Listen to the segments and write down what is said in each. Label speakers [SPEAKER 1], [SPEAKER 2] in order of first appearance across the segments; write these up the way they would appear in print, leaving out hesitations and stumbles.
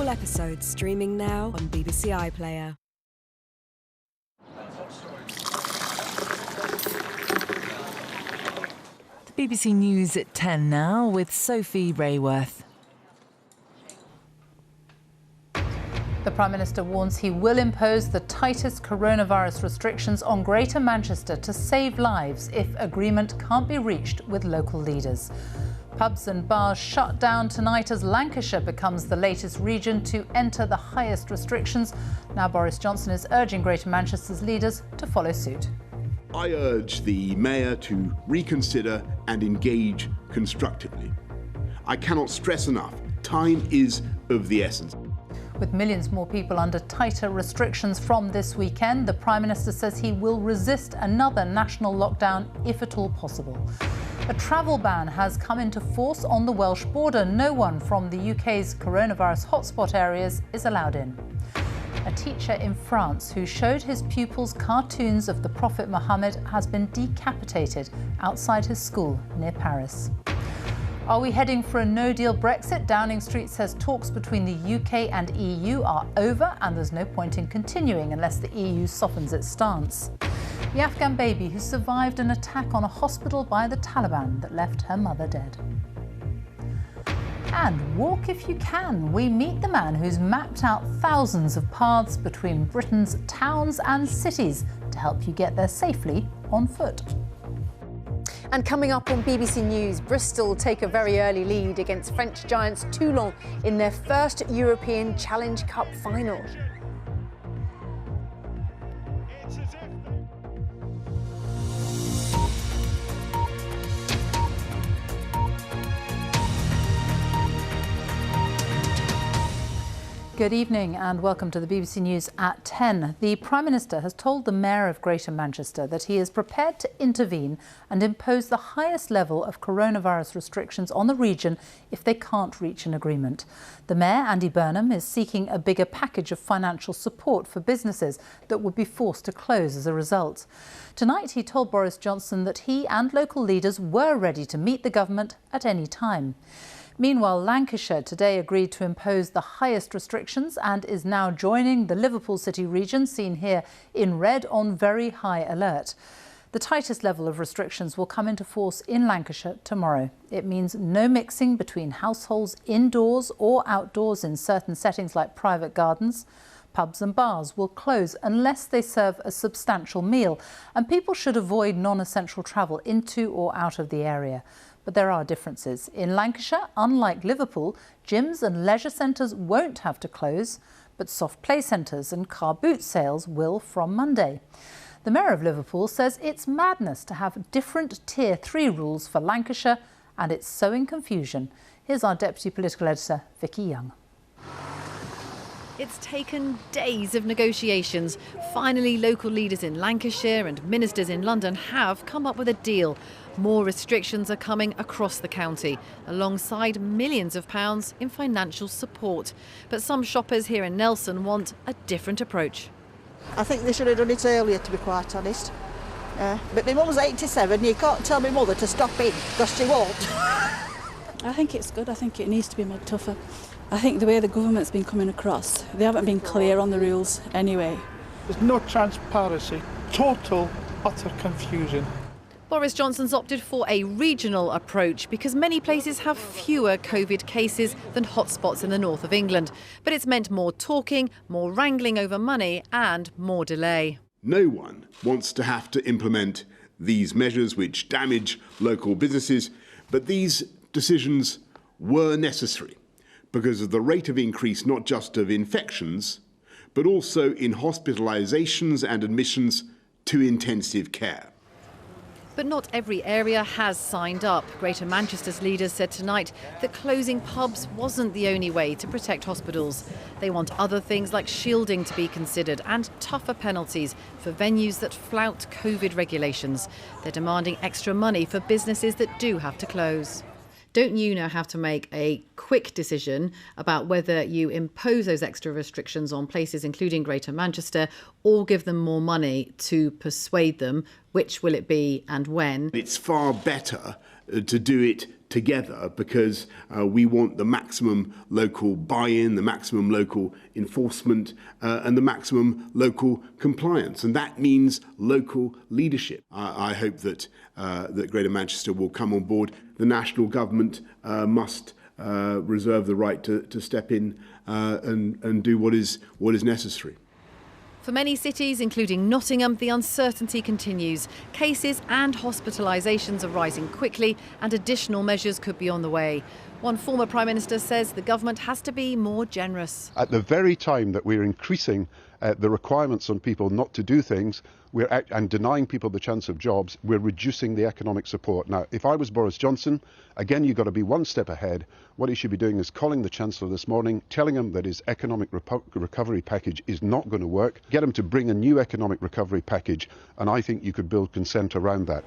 [SPEAKER 1] All episodes streaming now on BBC iPlayer.
[SPEAKER 2] BBC News at 10 now with Sophie Rayworth.
[SPEAKER 3] The Prime Minister warns he will impose the tightest coronavirus restrictions on Greater Manchester to save lives if agreement can't be reached with local leaders. Pubs and bars shut down tonight as Lancashire becomes the latest region to enter the highest restrictions. Now Boris Johnson is urging Greater Manchester's leaders to follow suit.
[SPEAKER 4] I urge the Mayor to reconsider and engage constructively. I cannot stress enough, time is of the essence.
[SPEAKER 3] With millions more people under tighter restrictions from this weekend, the Prime Minister says he will resist another national lockdown if at all possible. A travel ban has come into force on the Welsh border. No one from the UK's coronavirus hotspot areas is allowed in. A teacher in France who showed his pupils cartoons of the Prophet Muhammad has been decapitated outside his school near Paris. Are we heading for a no-deal Brexit? Downing Street says talks between the UK and EU are over and there's no point in continuing unless the EU softens its stance. The Afghan baby who survived an attack on a hospital by the Taliban that left her mother dead. And walk if you can. We meet the man who's mapped out thousands of paths between Britain's towns and cities to help you get there safely on foot.
[SPEAKER 5] And coming up on BBC News, Bristol take a very early lead against French giants Toulon in their first European Challenge Cup final.
[SPEAKER 3] Good evening and welcome to the BBC News at 10. The Prime Minister has told the Mayor of Greater Manchester that he is prepared to intervene and impose the highest level of coronavirus restrictions on the region if they can't reach an agreement. The Mayor, Andy Burnham, is seeking a bigger package of financial support for businesses that would be forced to close as a result. Tonight, he told Boris Johnson that he and local leaders were ready to meet the government at any time. Meanwhile, Lancashire today agreed to impose the highest restrictions and is now joining the Liverpool City region, seen here in red, on very high alert. The tightest level of restrictions will come into force in Lancashire tomorrow. It means no mixing between households indoors or outdoors in certain settings like private gardens. Pubs and bars will close unless they serve a substantial meal, and people should avoid non-essential travel into or out of the area. But there are differences. In Lancashire, unlike Liverpool, gyms and leisure centres won't have to close, but soft play centres and car boot sales will from Monday. The Mayor of Liverpool says it's madness to have different Tier 3 rules for Lancashire, and it's sowing confusion. Here's our Deputy Political Editor, Vicky Young.
[SPEAKER 6] It's taken days of negotiations. Finally, local leaders in Lancashire and ministers in London have come up with a deal. More restrictions are coming across the county, alongside millions of pounds in financial support. But some shoppers here in Nelson want a different approach.
[SPEAKER 7] I think they should have done it earlier, to be quite honest. But my mum's 87, you can't tell my mother to stop in, because she won't.
[SPEAKER 8] I think it's good. I think it needs to be made tougher. I think the way the government's been coming across, they haven't been clear on the rules anyway.
[SPEAKER 9] There's no transparency, total, utter confusion.
[SPEAKER 6] Boris Johnson's opted for a regional approach because many places have fewer COVID cases than hotspots in the north of England. But it's meant more talking, more wrangling over money and more delay.
[SPEAKER 4] No one wants to have to implement these measures which damage local businesses, but these decisions were necessary because of the rate of increase not just of infections, but also in hospitalisations and admissions to intensive care.
[SPEAKER 6] But not every area has signed up. Greater Manchester's leaders said tonight that closing pubs wasn't the only way to protect hospitals. They want other things like shielding to be considered and tougher penalties for venues that flout COVID regulations. They're demanding extra money for businesses that do have to close. Don't you now have to make a quick decision about whether you impose those extra restrictions on places, including Greater Manchester, or give them more money to persuade them? Which will it be and when?
[SPEAKER 4] It's far better to do it together because we want the maximum local buy-in, the maximum local enforcement and the maximum local compliance. And that means local leadership. I hope that Greater Manchester will come on board. The national government must reserve the right to step in and do what is necessary.
[SPEAKER 6] For many cities, including Nottingham, the uncertainty continues. Cases and hospitalisations are rising quickly and additional measures could be on the way. One former Prime Minister says the government has to be more generous.
[SPEAKER 10] At the very time that we're increasing the requirements on people not to do things and denying people the chance of jobs, we're reducing the economic support. Now, if I was Boris Johnson, again, you've got to be one step ahead. What he should be doing is calling the Chancellor this morning, telling him that his economic recovery package is not going to work, get him to bring a new economic recovery package, and I think you could build consent around that.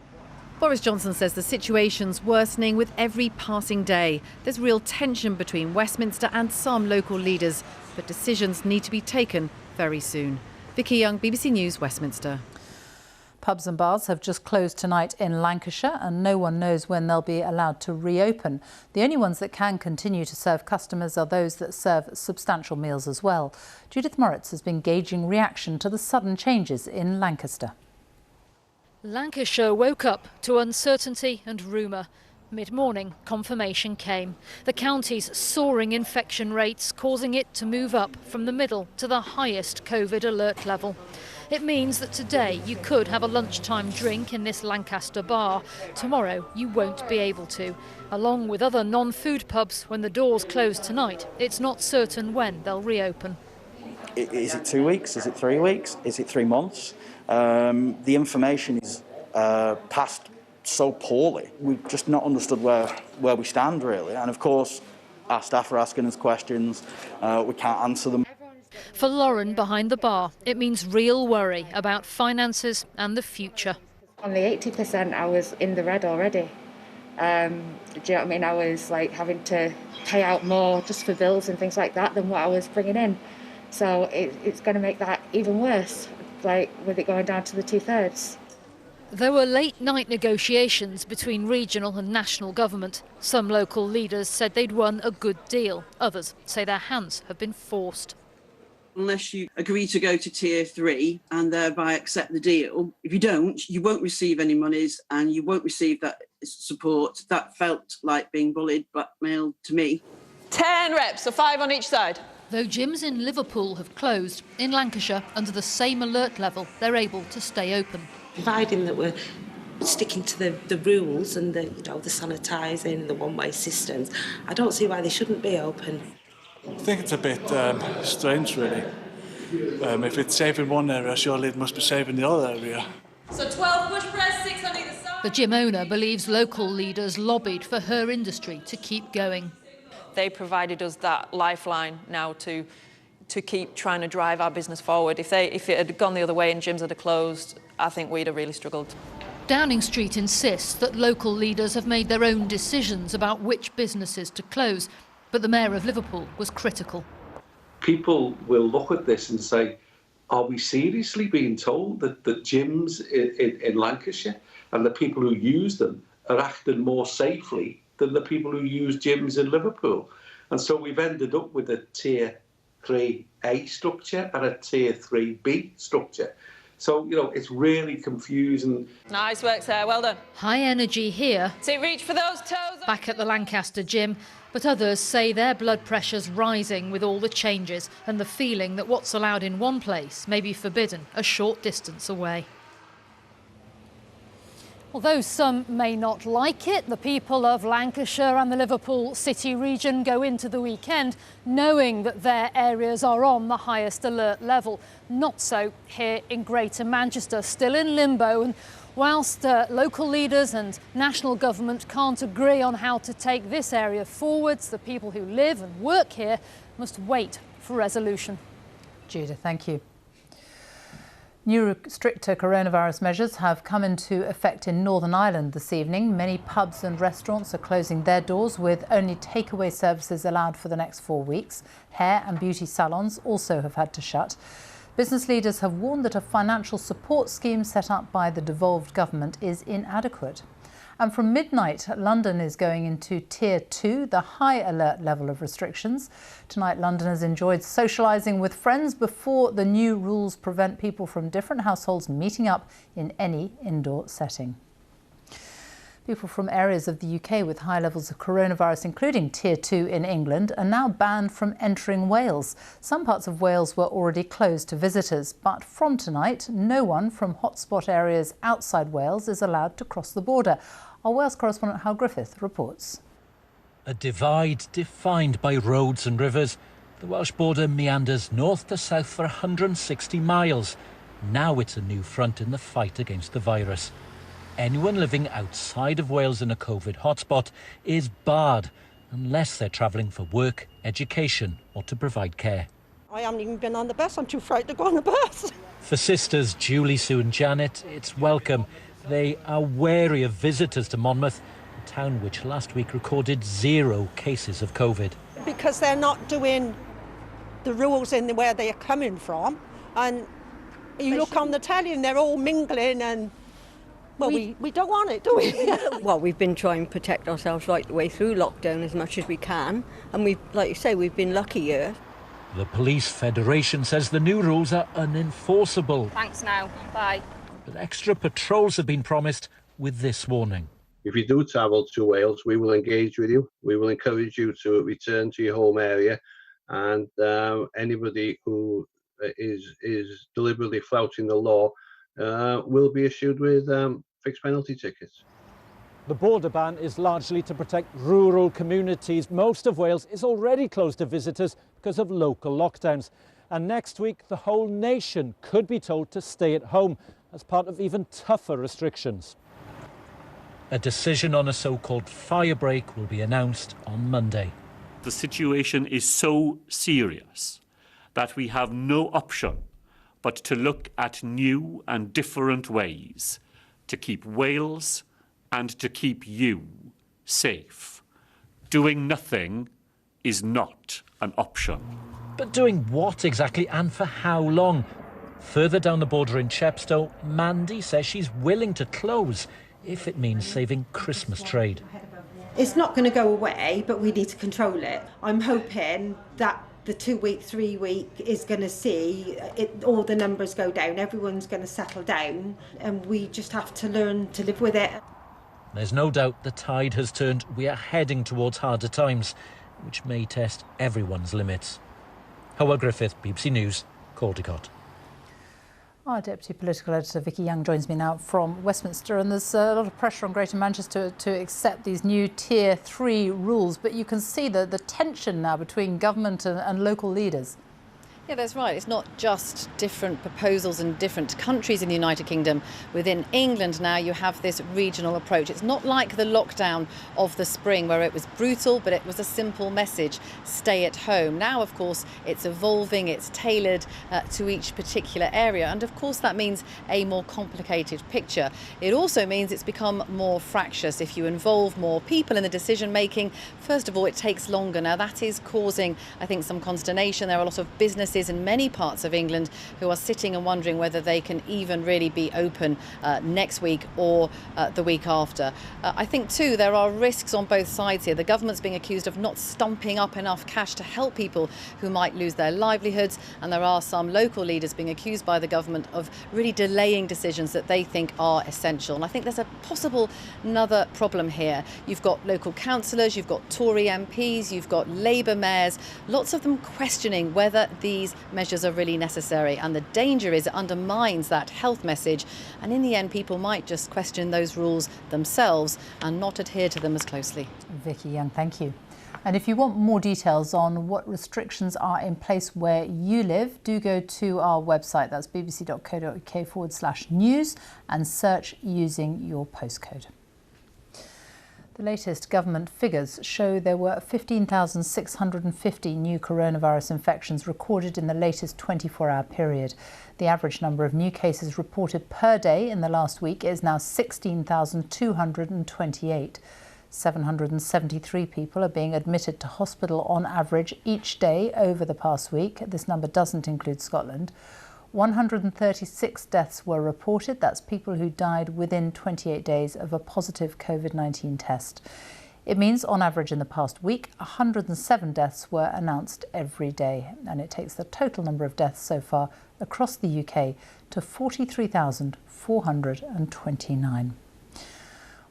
[SPEAKER 6] Boris Johnson says the situation's worsening with every passing day. There's real tension between Westminster and some local leaders, but decisions need to be taken very soon. Vicky Young, BBC News, Westminster.
[SPEAKER 3] Pubs and bars have just closed tonight in Lancashire and no one knows when they'll be allowed to reopen. The only ones that can continue to serve customers are those that serve substantial meals as well. Judith Moritz has been gauging reaction to the sudden changes in Lancaster.
[SPEAKER 11] Lancashire woke up to uncertainty and rumour. Mid-morning, confirmation came. The county's soaring infection rates causing it to move up from the middle to the highest COVID alert level. It means that today you could have a lunchtime drink in this Lancaster bar. Tomorrow you won't be able to. Along with other non-food pubs, when the doors close tonight, it's not certain when they'll reopen.
[SPEAKER 12] Is it 2 weeks? Is it 3 weeks? Is it 3 months? The information is passed so poorly. We've just not understood where we stand, really. And of course, our staff are asking us questions. We can't answer them.
[SPEAKER 11] For Lauren behind the bar, it means real worry about finances and the future.
[SPEAKER 13] On the 80%, I was in the red already. Do you know what I mean? I was like having to pay out more just for bills and things like that than what I was bringing in. So it's going to make that even worse, like with it going down to the 2/3.
[SPEAKER 11] There were late-night negotiations between regional and national government. Some local leaders said they'd won a good deal. Others say their hands have been forced.
[SPEAKER 14] Unless you agree to go to Tier 3 and thereby accept the deal, if you don't, you won't receive any monies and you won't receive that support. That felt like being bullied, blackmailed to me.
[SPEAKER 15] 10 reps, so 5 on each side.
[SPEAKER 11] Though gyms in Liverpool have closed, in Lancashire, under the same alert level, they're able to stay open.
[SPEAKER 16] Providing that we're sticking to the rules and the sanitising, the one-way systems, I don't see why they shouldn't be open.
[SPEAKER 9] I think it's a bit strange, really. If it's safe in one area, surely it must be safe in the other area.
[SPEAKER 15] So 12 push press, 6 on either side.
[SPEAKER 11] The gym owner believes local leaders lobbied for her industry to keep going.
[SPEAKER 15] They provided us that lifeline now to keep trying to drive our business forward. If it had gone the other way and gyms had closed, I think we'd have really struggled.
[SPEAKER 11] Downing Street insists that local leaders have made their own decisions about which businesses to close, but the Mayor of Liverpool was critical.
[SPEAKER 17] People will look at this and say, are we seriously being told that the gyms in Lancashire and the people who use them are acting more safely than the people who use gyms in Liverpool? And so we've ended up with a Tier 3A structure and a Tier 3B structure. So, it's really confusing.
[SPEAKER 15] Nice work, Sarah. Well done.
[SPEAKER 11] High energy here.
[SPEAKER 15] So reach for those toes.
[SPEAKER 11] Back at the Lancaster gym, but others say their blood pressure's rising with all the changes and the feeling that what's allowed in one place may be forbidden a short distance away. Although some may not like it, the people of Lancashire and the Liverpool City region go into the weekend knowing that their areas are on the highest alert level. Not so here in Greater Manchester, still in limbo. And whilst local leaders and national government can't agree on how to take this area forwards, the people who live and work here must wait for resolution.
[SPEAKER 3] Judith, thank you. New stricter coronavirus measures have come into effect in Northern Ireland this evening. Many pubs and restaurants are closing their doors with only takeaway services allowed for the next 4 weeks. Hair and beauty salons also have had to shut. Business leaders have warned that a financial support scheme set up by the devolved government is inadequate. And from midnight, London is going into Tier 2, the high alert level of restrictions. Tonight, Londoners enjoyed socialising with friends before the new rules prevent people from different households meeting up in any indoor setting. People from areas of the UK with high levels of coronavirus, including Tier 2 in England, are now banned from entering Wales. Some parts of Wales were already closed to visitors, but from tonight, no one from hotspot areas outside Wales is allowed to cross the border. Our Wales correspondent Hal Griffith reports.
[SPEAKER 18] A divide defined by roads and rivers. The Welsh border meanders north to south for 160 miles. Now it's a new front in the fight against the virus. Anyone living outside of Wales in a COVID hotspot is barred unless they're travelling for work, education or to provide care.
[SPEAKER 7] I haven't even been on the bus. I'm too frightened to go on the bus.
[SPEAKER 18] For sisters Julie, Sue and Janet, it's welcome. They are wary of visitors to Monmouth, a town which last week recorded 0 cases of COVID.
[SPEAKER 7] Because they're not doing the rules in where they're coming from. And you look on the telly and they're all mingling and... Well, we don't want it, do we?
[SPEAKER 19] Well, we've been trying to protect ourselves right the way through lockdown as much as we can. And we've, like you say, we've been lucky here.
[SPEAKER 18] The Police Federation says the new rules are unenforceable.
[SPEAKER 20] Thanks now. Bye.
[SPEAKER 18] But extra patrols have been promised with this warning.
[SPEAKER 21] If you do travel to Wales, we will engage with you. We will encourage you to return to your home area. And anybody who is deliberately flouting the law will be issued with fixed penalty tickets.
[SPEAKER 22] The border ban is largely to protect rural communities. Most of Wales is already closed to visitors because of local lockdowns. And next week, the whole nation could be told to stay at home as part of even tougher restrictions.
[SPEAKER 18] A decision on a so-called firebreak will be announced on Monday.
[SPEAKER 23] The situation is so serious that we have no option but to look at new and different ways to keep Wales and to keep you safe. Doing nothing is not an option.
[SPEAKER 18] But doing what exactly and for how long? Further down the border in Chepstow, Mandy says she's willing to close if it means saving Christmas trade.
[SPEAKER 24] It's not going to go away, but we need to control it. I'm hoping that the 2-week, 3-week is going to see all the numbers go down. Everyone's going to settle down and we just have to learn to live with it.
[SPEAKER 18] There's no doubt the tide has turned. We are heading towards harder times, which may test everyone's limits. Howard Griffith, BBC News, Caldicot.
[SPEAKER 3] Our Deputy Political Editor Vicky Young joins me now from Westminster, and there's a lot of pressure on Greater Manchester to accept these new Tier 3 rules, but you can see the tension now between government and local leaders.
[SPEAKER 6] Yeah, that's right. It's not just different proposals in different countries in the United Kingdom. Within England now you have this regional approach. It's not like the lockdown of the spring where it was brutal, but it was a simple message, stay at home. Now, of course, it's evolving, it's tailored to each particular area. And of course, that means a more complicated picture. It also means it's become more fractious. If you involve more people in the decision making, first of all, it takes longer. Now, that is causing, I think, some consternation. There are a lot of businesses in many parts of England who are sitting and wondering whether they can even really be open next week or the week after. I think too there are risks on both sides here. The government's being accused of not stumping up enough cash to help people who might lose their livelihoods, and there are some local leaders being accused by the government of really delaying decisions that they think are essential. And I think there's a possible another problem here. You've got local councillors, you've got Tory MPs, you've got Labour mayors, lots of them questioning whether these measures are really necessary, and the danger is it undermines that health message, and in the end people might just question those rules themselves and not adhere to them as closely.
[SPEAKER 3] Vicky Young, thank you. And if you want more details on what restrictions are in place where you live, do go to our website, that's bbc.co.uk/news, and search using your postcode. The latest government figures show there were 15,650 new coronavirus infections recorded in the latest 24-hour period. The average number of new cases reported per day in the last week is now 16,228. 773 people are being admitted to hospital on average each day over the past week. This number doesn't include Scotland. 136 deaths were reported. That's people who died within 28 days of a positive COVID-19 test. It means, on average in the past week, 107 deaths were announced every day. And it takes the total number of deaths so far across the UK to 43,429.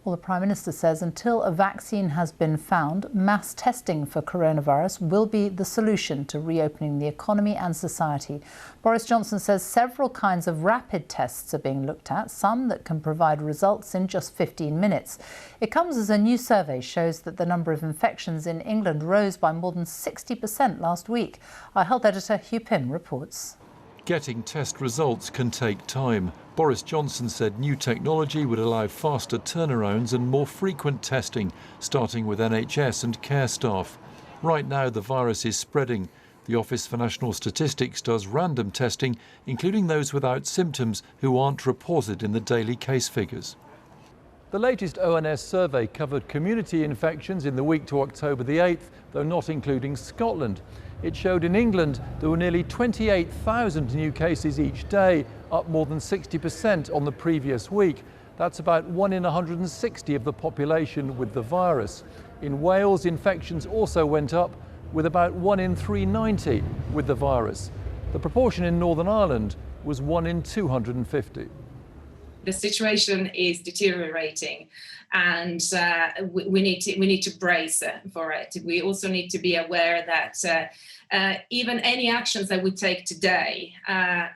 [SPEAKER 3] Well, the Prime Minister says until a vaccine has been found, mass testing for coronavirus will be the solution to reopening the economy and society. Boris Johnson says several kinds of rapid tests are being looked at, some that can provide results in just 15 minutes. It comes as a new survey shows that the number of infections in England rose by more than 60% last week. Our health editor Hugh Pym reports.
[SPEAKER 1] Getting test results can take time. Boris Johnson said new technology would allow faster turnarounds and more frequent testing, starting with NHS and care staff. Right now, the virus is spreading. The Office for National Statistics does random testing, including those without symptoms who aren't reported in the daily case figures. The latest ONS survey covered community infections in the week to October the 8th, though not including Scotland. It showed in England there were nearly 28,000 new cases each day, up more than 60% on the previous week. That's about 1 in 160 of the population with the virus. In Wales, infections also went up, with about 1 in 390 with the virus. The proportion in Northern Ireland was 1 in 250.
[SPEAKER 2] The situation is deteriorating, and we need to brace for it. We also need to be aware that even any actions that we take today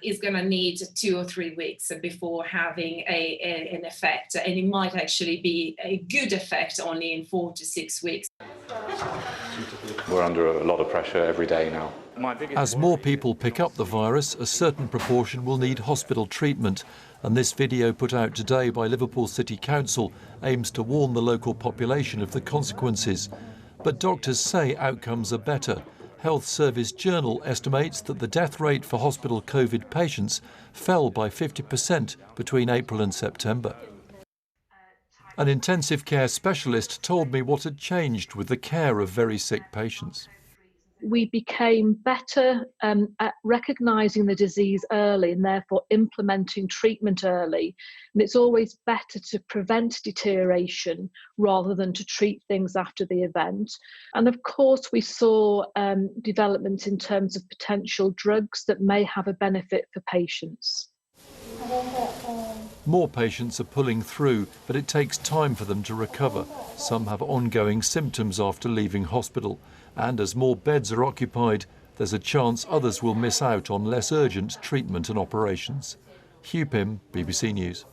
[SPEAKER 2] is going to need 2 or 3 weeks before having an effect, and it might actually be a good effect only in 4 to 6 weeks.
[SPEAKER 5] We're under a lot of pressure every day now.
[SPEAKER 1] As more people pick up the virus, a certain proportion will need hospital treatment. And this video put out today by Liverpool City Council aims to warn the local population of the consequences. But doctors say outcomes are better. Health Service Journal estimates that the death rate for hospital COVID patients fell by 50% between April and September. An intensive care specialist told me what had changed with the care of very sick patients.
[SPEAKER 20] We became better at recognising the disease early and therefore implementing treatment early. And it's always better to prevent deterioration rather than to treat things after the event. And of course, we saw development in terms of potential drugs that may have a benefit for patients.
[SPEAKER 1] More patients are pulling through, but it takes time for them to recover. Some have ongoing symptoms after leaving hospital. And as more beds are occupied, there's a chance others will miss out on less urgent treatment and operations. Hugh Pym, BBC News.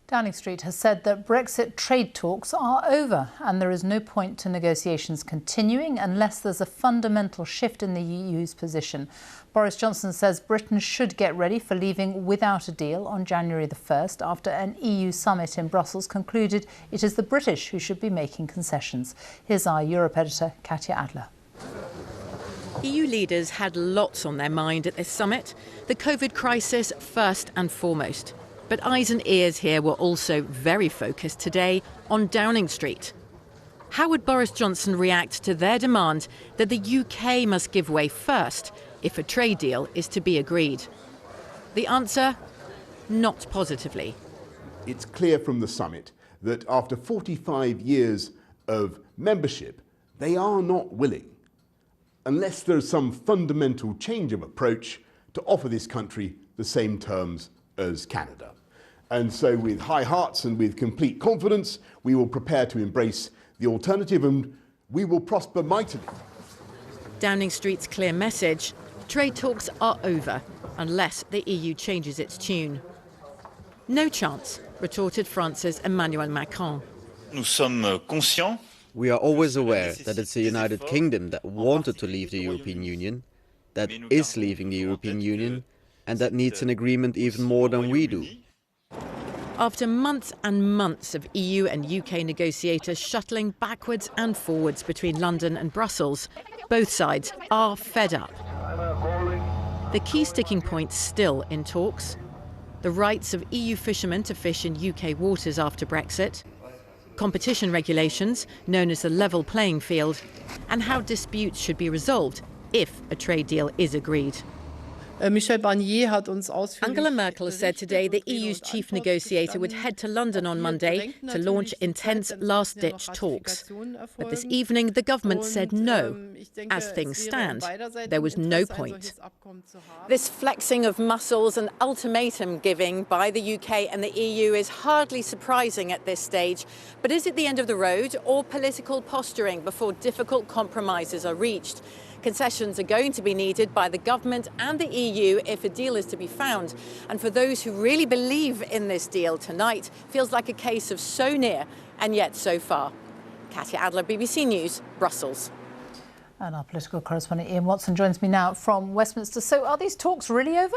[SPEAKER 3] Downing Street has said that Brexit trade talks are over and there is no point to negotiations continuing unless there's a fundamental shift in the EU's position. Boris Johnson says Britain should get ready for leaving without a deal on January the 1st after an EU summit in Brussels concluded it is the British who should be making concessions. Here's our Europe editor, Katya Adler.
[SPEAKER 25] EU leaders had lots on their mind at this summit, the COVID crisis first and foremost. But eyes and ears here were also very focused today on Downing Street. How would Boris Johnson react to their demand that the UK must give way first if a trade deal is to be agreed? The answer? Not positively.
[SPEAKER 4] It's clear from the summit that after 45 years of membership, they are not willing, unless there's some fundamental change of approach, to offer this country the same terms as Canada. And so with high hearts and with complete confidence, we will prepare to embrace the alternative and we will prosper mightily.
[SPEAKER 25] Downing Street's clear message: trade talks are over unless the EU changes its tune. No chance, retorted France's Emmanuel Macron.
[SPEAKER 26] We are always aware that it's the United Kingdom that wanted to leave the European Union, that is leaving the European Union, and that needs an agreement even more than we do.
[SPEAKER 25] After months and months of EU and UK negotiators shuttling backwards and forwards between London and Brussels, both sides are fed up. The key sticking point still in talks: the rights of EU fishermen to fish in UK waters after Brexit, competition regulations, known as the level playing field, and how disputes should be resolved if a trade deal is agreed. Angela Merkel has said today the EU's chief negotiator would head to London on Monday to launch intense last-ditch talks. But this evening, the government said no. As things stand, there was no point. This flexing of muscles and ultimatum giving by the UK and the EU is hardly surprising at this stage. But is it the end of the road or political posturing before difficult compromises are reached? Concessions are going to be needed by the government and the EU if a deal is to be found. And for those who really believe in this deal tonight, feels like a case of so near and yet so far. Katya Adler, BBC News, Brussels.
[SPEAKER 3] And our political correspondent Ian Watson joins me now from Westminster. So are these talks really over?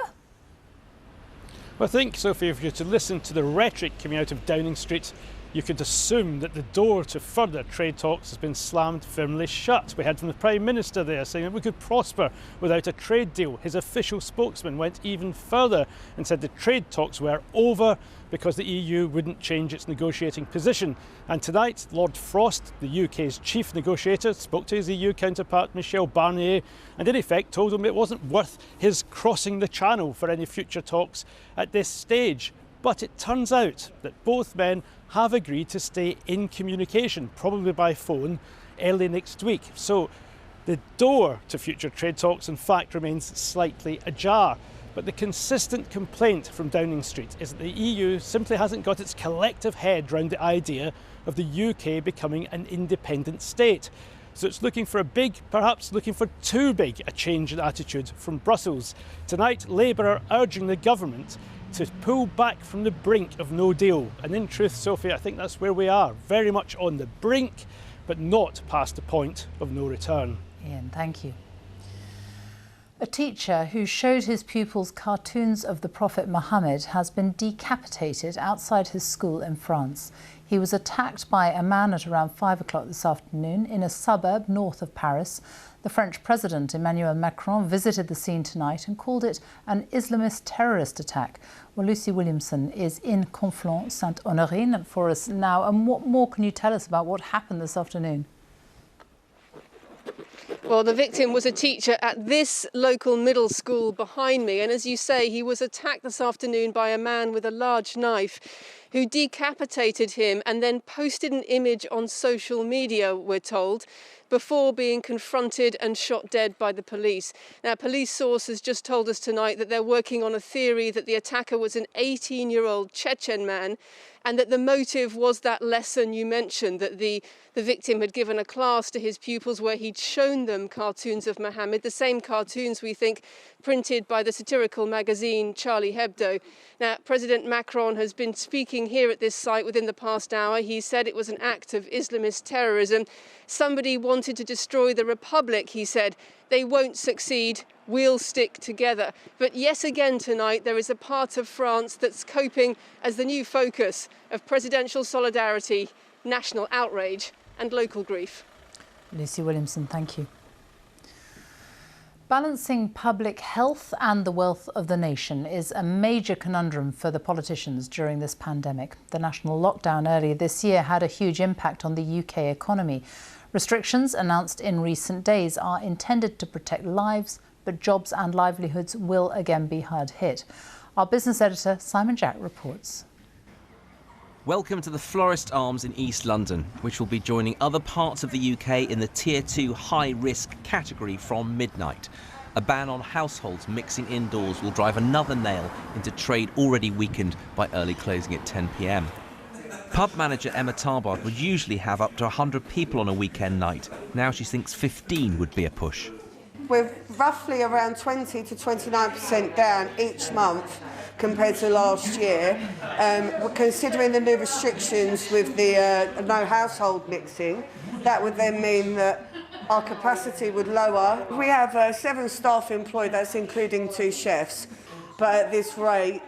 [SPEAKER 8] Well, I think, Sophie, if you're to listen to the rhetoric coming out of Downing Street, you could assume that the door to further trade talks has been slammed firmly shut. We heard from the Prime Minister there saying that we could prosper without a trade deal. His official spokesman went even further and said the trade talks were over because the EU wouldn't change its negotiating position. And tonight, Lord Frost, the UK's chief negotiator, spoke to his EU counterpart Michel Barnier and in effect told him it wasn't worth his crossing the channel for any future talks at this stage. But it turns out that both men have agreed to stay in communication, probably by phone, early next week. So the door to future trade talks, in fact, remains slightly ajar. But the consistent complaint from Downing Street is that the EU simply hasn't got its collective head round the idea of the UK becoming an independent state. So it's looking for a big, perhaps looking for too big a change in attitude from Brussels. Tonight, Labour are urging the government to pull back from the brink of no deal. And in truth, Sophie, I think that's where we are, very much on the brink, but not past the point of no return.
[SPEAKER 3] Ian, thank you. A teacher who showed his pupils cartoons of the Prophet Muhammad has been decapitated outside his school in France. He was attacked by a man at around 5 o'clock this afternoon in a suburb north of Paris. The French President Emmanuel Macron visited the scene tonight and called it an Islamist terrorist attack. Well, Lucy Williamson is in Conflans-Sainte-Honorine for us now. And what more can you tell us about what happened this afternoon?
[SPEAKER 10] Well, the victim was a teacher at this local middle school behind me. And as you say, he was attacked this afternoon by a man with a large knife who decapitated him and then posted an image on social media, we're told, before being confronted and shot dead by the police. Now, police sources just told us tonight that they're working on a theory that the attacker was an 18-year-old Chechen man and that the motive was that lesson you mentioned, that the victim had given a class to his pupils where he'd shown them cartoons of Muhammad, the same cartoons we think printed by the satirical magazine Charlie Hebdo. Now, President Macron has been speaking here at this site within the past hour. He said it was an act of Islamist terrorism. Somebody wanted to destroy the Republic, he said. They won't succeed. We'll stick together. But yet again tonight, there is a part of France that's coping as the new focus of presidential solidarity, national outrage and local grief.
[SPEAKER 3] Lucy Williamson, thank you. Balancing public health and the wealth of the nation is a major conundrum for the politicians during this pandemic. The national lockdown earlier this year had a huge impact on the UK economy. Restrictions announced in recent days are intended to protect lives, but jobs and livelihoods will again be hard hit. Our business editor, Simon Jack, reports.
[SPEAKER 12] Welcome to the Florist Arms in East London, which will be joining other parts of the UK in the Tier 2 high-risk category from midnight. A ban on households mixing indoors will drive another nail into trade already weakened by early closing at 10 p.m. Pub manager Emma Tarbard would usually have up to 100 people on a weekend night. Now she thinks 15 would be a push.
[SPEAKER 13] We're roughly around 20 to 29% down each month compared to last year. We're considering the new restrictions with the no household mixing. That would then mean that our capacity would lower. We have 7 staff employed, that's including 2 chefs. But at this rate,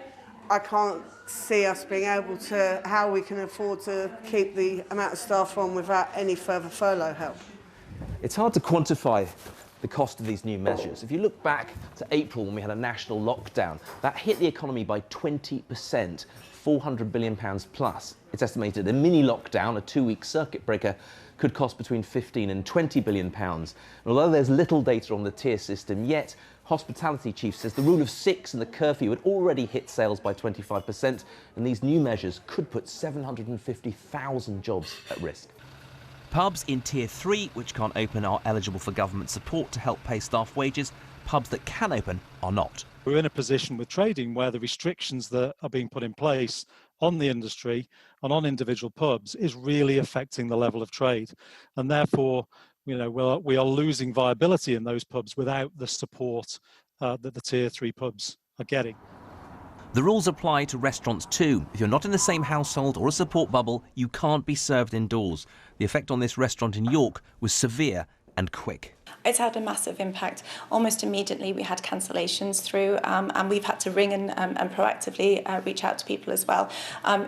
[SPEAKER 13] I can't see us being able to, how we can afford to keep the amount of staff on without any further furlough help.
[SPEAKER 12] It's hard to quantify the cost of these new measures. If you look back to April when we had a national lockdown, that hit the economy by 20%, £400 billion plus. It's estimated a mini lockdown, a 2-week circuit breaker, could cost between 15 and 20 billion pounds. And although there's little data on the tier system yet, Hospitality Chief says the rule of 6 and the curfew had already hit sales by 25%, and these new measures could put 750,000 jobs at risk. Pubs in Tier 3, which can't open, are eligible for government support to help pay staff wages. Pubs that can open are not.
[SPEAKER 9] We're in a position with trading where the restrictions that are being put in place on the industry and on individual pubs is really affecting the level of trade. And therefore, we are losing viability in those pubs without the support that the Tier 3 pubs are getting.
[SPEAKER 12] The rules apply to restaurants too. If you're not in the same household or a support bubble, you can't be served indoors. The effect on this restaurant in York was severe and quick.
[SPEAKER 11] It's had a massive impact. Almost immediately we had cancellations through and we've had to ring and proactively reach out to people as well.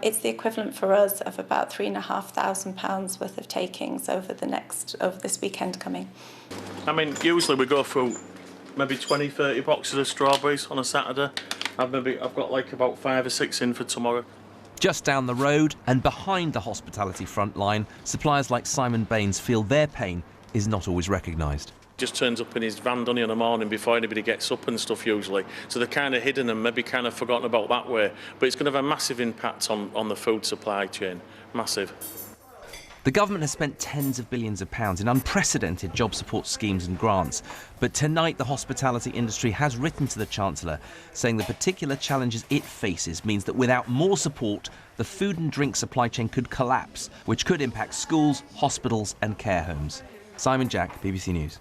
[SPEAKER 11] It's the equivalent for us of about £3,500 worth of takings over this weekend coming.
[SPEAKER 14] I mean, usually we go through maybe 20, 30 boxes of strawberries on a Saturday. I've got like about 5 or 6 in for tomorrow.
[SPEAKER 12] Just down the road and behind the hospitality front line, suppliers like Simon Baines feel their pain is not always recognised.
[SPEAKER 14] Just turns up in his van, doesn't he, in the morning before anybody gets up and stuff usually. So they're kind of hidden and maybe kind of forgotten about that way. But it's going to have a massive impact on the food supply chain. Massive.
[SPEAKER 12] The government has spent tens of billions of pounds in unprecedented job support schemes and grants. But tonight the hospitality industry has written to the Chancellor saying the particular challenges it faces means that without more support, the food and drink supply chain could collapse, which could impact schools, hospitals and care homes. Simon Jack, BBC News.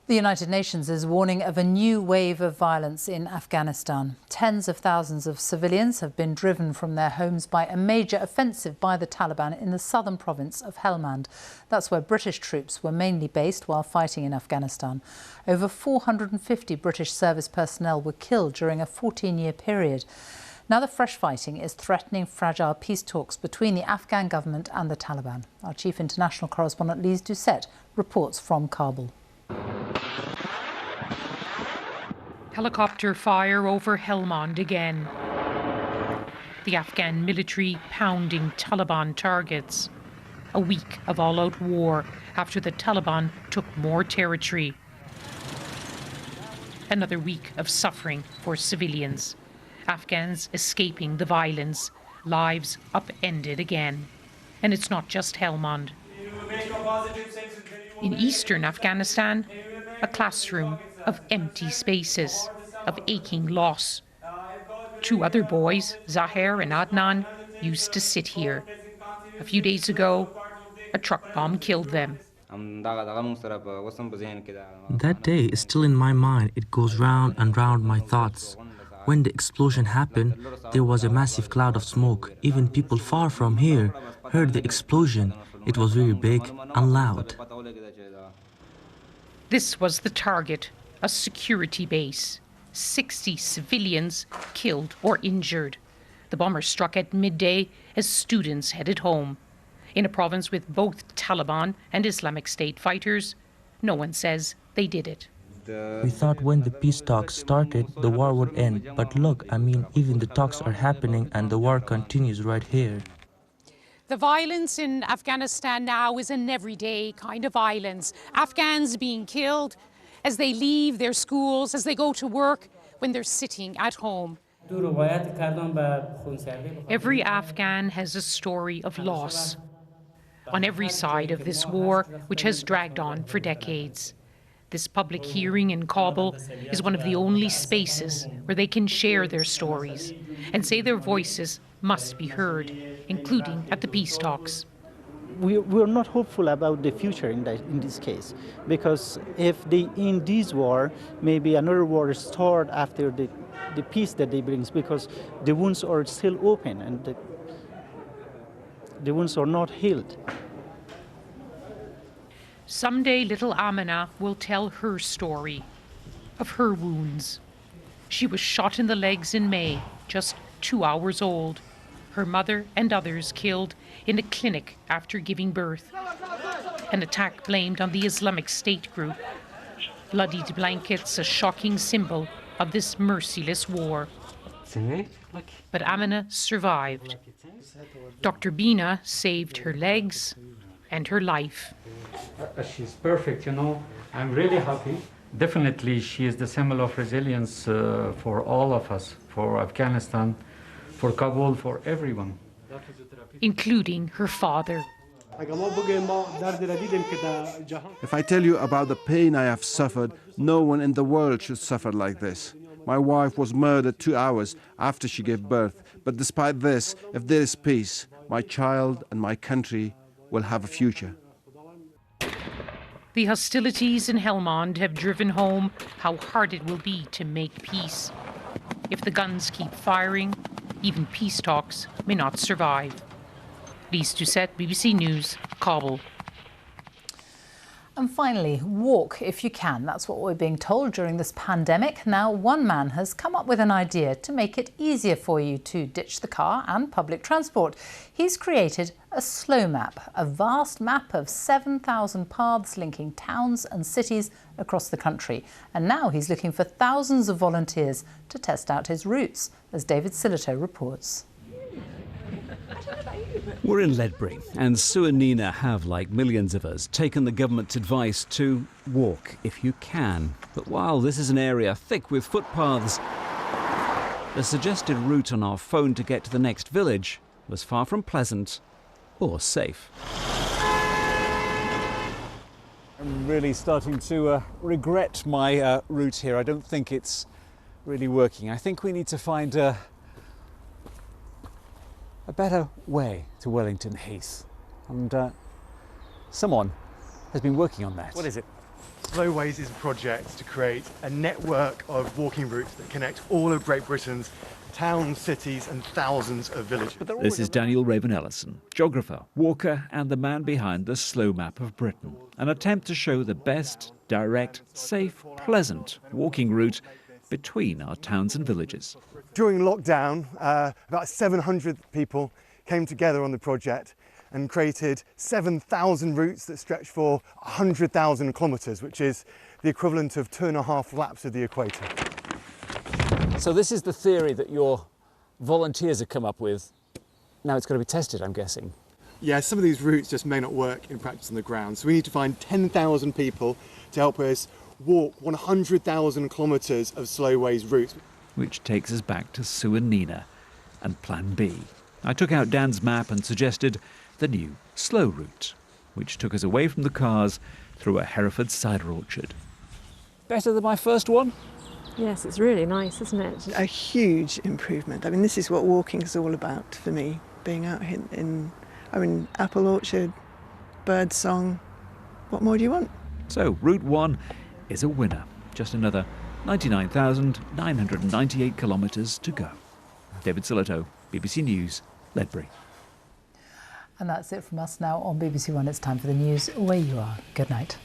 [SPEAKER 3] The United Nations is warning of a new wave of violence in Afghanistan. Tens of thousands of civilians have been driven from their homes by a major offensive by the Taliban in the southern province of Helmand. That's where British troops were mainly based while fighting in Afghanistan. Over 450 British service personnel were killed during a 14-year period. Now the fresh fighting is threatening fragile peace talks between the Afghan government and the Taliban. Our chief international correspondent Lise Doucette reports from Kabul.
[SPEAKER 15] Helicopter fire over Helmand again. The Afghan military pounding Taliban targets. A week of all-out war after the Taliban took more territory. Another week of suffering for civilians. Afghans escaping the violence, lives upended again. And it's not just Helmand. In eastern Afghanistan, a classroom of empty spaces, of aching loss. 2 other boys, Zahir and Adnan, used to sit here. A few days ago, a truck bomb killed them.
[SPEAKER 16] That day is still in my mind. It goes round and round my thoughts. When the explosion happened, there was a massive cloud of smoke. Even people far from here heard the explosion. It was very big and loud.
[SPEAKER 15] This was the target, a security base. 60 civilians killed or injured. The bomber struck at midday as students headed home. In a province with both Taliban and Islamic State fighters, no one says they did it.
[SPEAKER 16] We thought when the peace talks started, the war would end. But look, even the talks are happening and the war continues right here.
[SPEAKER 15] The violence in Afghanistan now is an everyday kind of violence. Afghans being killed as they leave their schools, as they go to work, when they're sitting at home. Every Afghan has a story of loss on every side of this war, which has dragged on for decades. This public hearing in Kabul is one of the only spaces where they can share their stories and say their voices must be heard, including at the peace talks.
[SPEAKER 17] We're not hopeful about the future in this case, because if they end this war, maybe another war is started after the peace that they bring, because the wounds are still open and the wounds are not healed.
[SPEAKER 15] Someday little Amina will tell her story of her wounds. She was shot in the legs in May, just 2 hours old. Her mother and others killed in a clinic after giving birth. An attack blamed on the Islamic State group. Bloodied blankets, a shocking symbol of this merciless war. But Amina survived. Dr. Bina saved her legs and her life.
[SPEAKER 7] She's perfect, you know. I'm really happy. Definitely, she is the symbol of resilience for all of us, for Afghanistan, for Kabul, for everyone.
[SPEAKER 15] Including her father.
[SPEAKER 19] If I tell you about the pain I have suffered, no one in the world should suffer like this. My wife was murdered 2 hours after she gave birth. But despite this, if there is peace, my child and my country will have a future.
[SPEAKER 15] The hostilities in Helmand have driven home how hard it will be to make peace. If the guns keep firing, even peace talks may not survive. Lise Doucette, BBC News, Kabul.
[SPEAKER 3] And finally, walk if you can. That's what we're being told during this pandemic. Now, one man has come up with an idea to make it easier for you to ditch the car and public transport. He's created a slow map, a vast map of 7,000 paths linking towns and cities across the country. And now he's looking for thousands of volunteers to test out his routes, as David Sillito reports.
[SPEAKER 21] We're in Ledbury, and Sue and Nina have, like millions of us, taken the government's advice to walk if you can. But while this is an area thick with footpaths, the suggested route on our phone to get to the next village was far from pleasant or safe.
[SPEAKER 22] I'm really starting to regret my route here. I don't think it's really working. I think we need to find a better way to Wellington Heath, and someone has been working on that.
[SPEAKER 23] What is it? Slowways is a project to create a network of walking routes that connect all of Great Britain's towns, cities and thousands of villages.
[SPEAKER 21] This is Daniel Raven-Ellison, geographer, walker and the man behind the Slow Map of Britain, an attempt to show the best, direct, safe, pleasant walking route between our towns and villages.
[SPEAKER 23] During lockdown, about 700 people came together on the project and created 7,000 routes that stretch for 100,000 kilometres, which is the equivalent of 2.5 laps of the equator.
[SPEAKER 22] So this is the theory that your volunteers have come up with. Now it's got to be tested, I'm guessing.
[SPEAKER 23] Yeah, some of these routes just may not work in practice on the ground, so we need to find 10,000 people to help us walk 100,000 kilometres of Slowways routes.
[SPEAKER 21] Which takes us back to Sue and Nina and Plan B. I took out Dan's map and suggested the new slow route, which took us away from the cars through a Hereford cider orchard.
[SPEAKER 22] Better than my first one?
[SPEAKER 24] Yes, it's really nice, isn't it?
[SPEAKER 27] A huge improvement. I mean, this is what walking is all about for me, being out in apple orchard, bird song. What more do you want?
[SPEAKER 21] So, Route 1 is a winner. Just another 99,998 kilometres to go. David Sillito, BBC News, Ledbury.
[SPEAKER 3] And that's it from us now on BBC One. It's time for the news where you are. Good night.